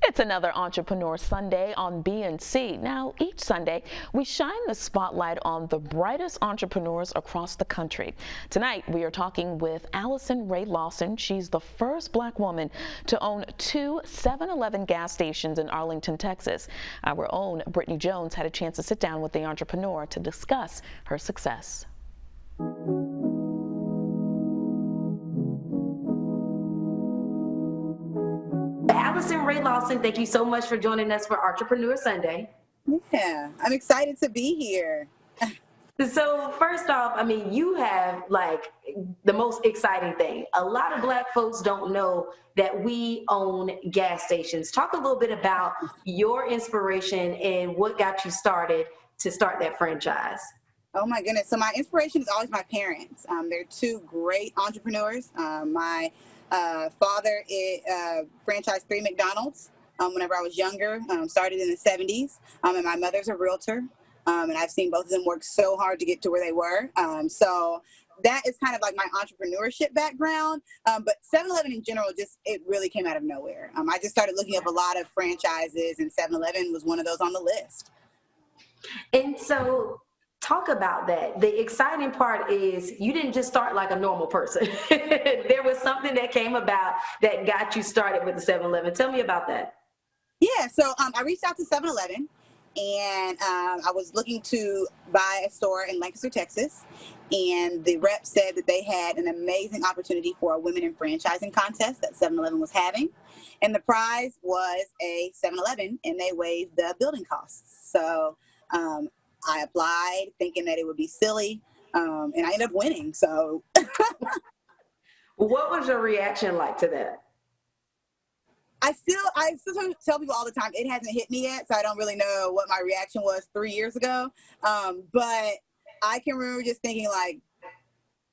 It's another Entrepreneur Sunday on BNC. Now, each Sunday, we shine the spotlight on the brightest entrepreneurs across the country. Tonight, we are talking with Alyson Rae Lawson. She's the first Black woman to own two 7-Eleven gas stations in Arlington, Texas. Our own Brittany Jones had a chance to sit down with the entrepreneur to discuss her success. Alyson Rae Lawson, thank you so much for joining us for Entrepreneur Sunday. Yeah, I'm excited to be here. So first off, I mean, you have like the most exciting thing. A lot of Black folks don't know that we own gas stations. Talk a little bit about your inspiration and what got you started to start that franchise. Oh my goodness. So my inspiration is always my parents. They're two great entrepreneurs. My father franchised 3 McDonald's whenever I was younger, started in the 70s. And my mother's a realtor. And I've seen both of them work so hard to get to where they were. So that is kind of like my entrepreneurship background. But 7-Eleven in general, it really came out of nowhere. I just started looking up a lot of franchises, and 7-Eleven was one of those on the list. And so talk about that. The exciting part is you didn't just start like a normal person. There was something that came about that got you started with the 7-Eleven. Tell me about that. Yeah, so I reached out to 7-Eleven, and I was looking to buy a store in Lancaster, Texas, and the rep said that they had an amazing opportunity for a women in franchising contest that 7-Eleven was having, and the prize was a 7-Eleven, and they waived the building costs. So I applied thinking that it would be silly, and I ended up winning. So what was your reaction like to that? I still tell people all the time, it hasn't hit me yet, so I don't really know what my reaction was 3 years ago. But I can remember just thinking, like,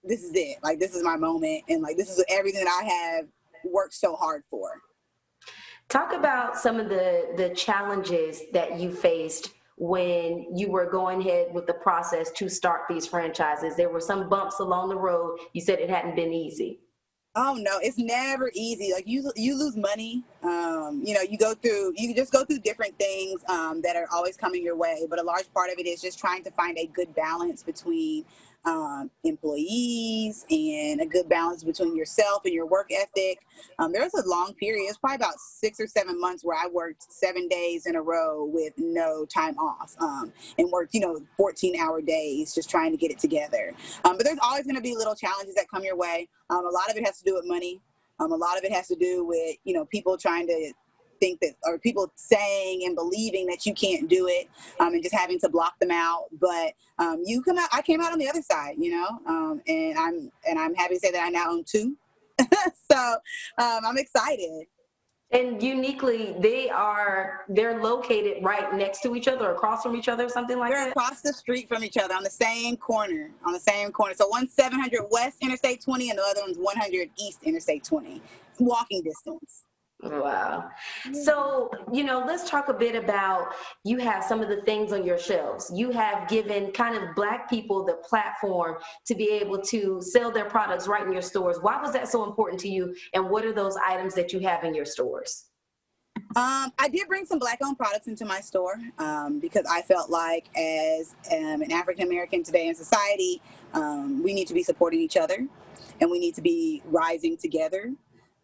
this is it. Like, this is my moment, and, like, this is everything that I have worked so hard for. Talk about some of the challenges that you faced when you were going ahead with the process to start these franchises. There were some bumps along the road. You said it hadn't been easy. Oh no, it's never easy. Like you lose money. You just go through different things that are always coming your way. But a large part of it is just trying to find a good balance between employees and a good balance between yourself and your work ethic. There was a long period. It's probably about 6 or 7 months where I worked 7 days in a row with no time off, and worked 14-hour days just trying to get it together. But there's always going to be little challenges that come your way. A lot of it has to do with money. A lot of it has to do with people trying to think that, or people saying and believing that you can't do it, and just having to block them out. But I came out on the other side, and I'm happy to say that I now own 2. So I'm excited. And uniquely, they're located right next to each other, across from each other, something like that? They're across the street from each other on the same corner. So one's 700 West Interstate 20 and the other one's 100 East Interstate 20. It's walking distance. Wow. So, let's talk a bit about, you have some of the things on your shelves. You have given kind of Black people the platform to be able to sell their products right in your stores. Why was that so important to you? And what are those items that you have in your stores? I did bring some Black-owned products into my store because I felt like as an African-American today in society, we need to be supporting each other and we need to be rising together.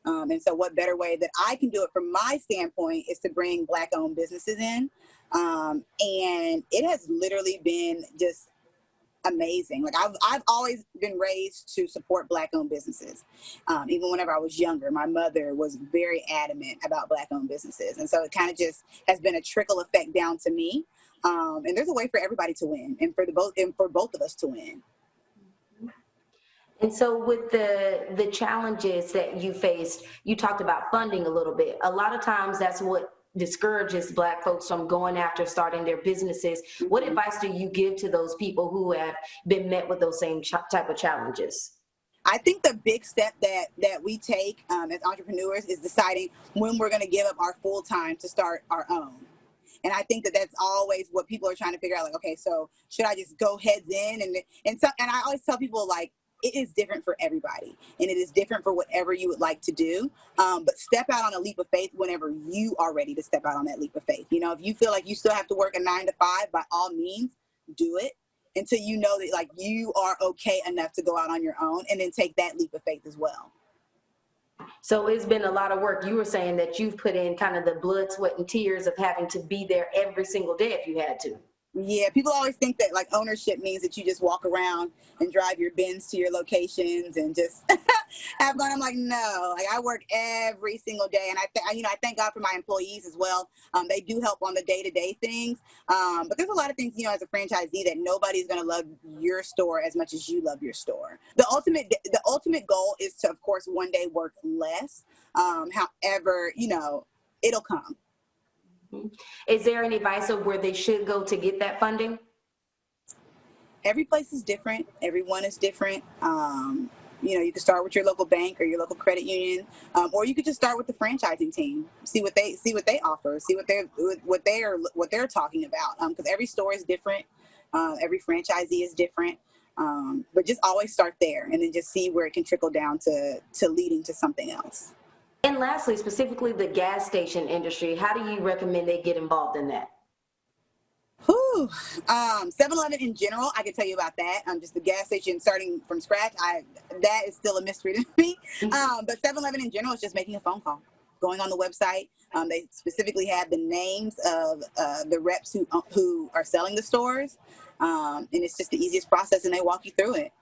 And so what better way that I can do it from my standpoint is to bring Black-owned businesses in. And it has literally been just amazing. Like I've always been raised to support Black-owned businesses. Even whenever I was younger, my mother was very adamant about Black-owned businesses. And so it kind of just has been a trickle effect down to me. And there's a way for everybody to win and for both of us to win. And so with the challenges that you faced, you talked about funding a little bit. A lot of times that's what discourages Black folks from going after starting their businesses. What advice do you give to those people who have been met with those same type of challenges? I think the big step that we take as entrepreneurs is deciding when we're going to give up our full time to start our own. And I think that's always what people are trying to figure out. Like, okay, so should I just go heads in? And I always tell people, like, it is different for everybody, and it is different for whatever you would like to do. But step out on a leap of faith whenever you are ready to step out on that leap of faith. You know, if you feel like you still have to work a 9 to 5, by all means, do it until you know that like you are okay enough to go out on your own, and then take that leap of faith as well. So it's been a lot of work. You were saying that you've put in kind of the blood, sweat, and tears of having to be there every single day if you had to. Yeah, people always think that like ownership means that you just walk around and drive your Benz to your locations and just have fun. I'm like, no, like I work every single day, and I thank God for my employees as well. They do help on the day-to-day things, but there's a lot of things, you know, as a franchisee that nobody's gonna love your store as much as you love your store. The ultimate goal is to, of course, one day work less. However, you know, it'll come. Is there any advice of where they should go to get that funding? Every place is different. Everyone is different. You know, you can start with your local bank or your local credit union, or you could just start with the franchising team. See what they offer. See what they're talking about. Because every store is different. Every franchisee is different. But just always start there, and then just see where it can trickle down to leading to something else. And lastly, specifically the gas station industry, how do you recommend they get involved in that? 7-Eleven in general, I can tell you about that. Just the gas station starting from scratch, that is still a mystery to me. But 7-Eleven in general is just making a phone call, going on the website. They specifically have the names of the reps who are selling the stores, and it's just the easiest process, and they walk you through it.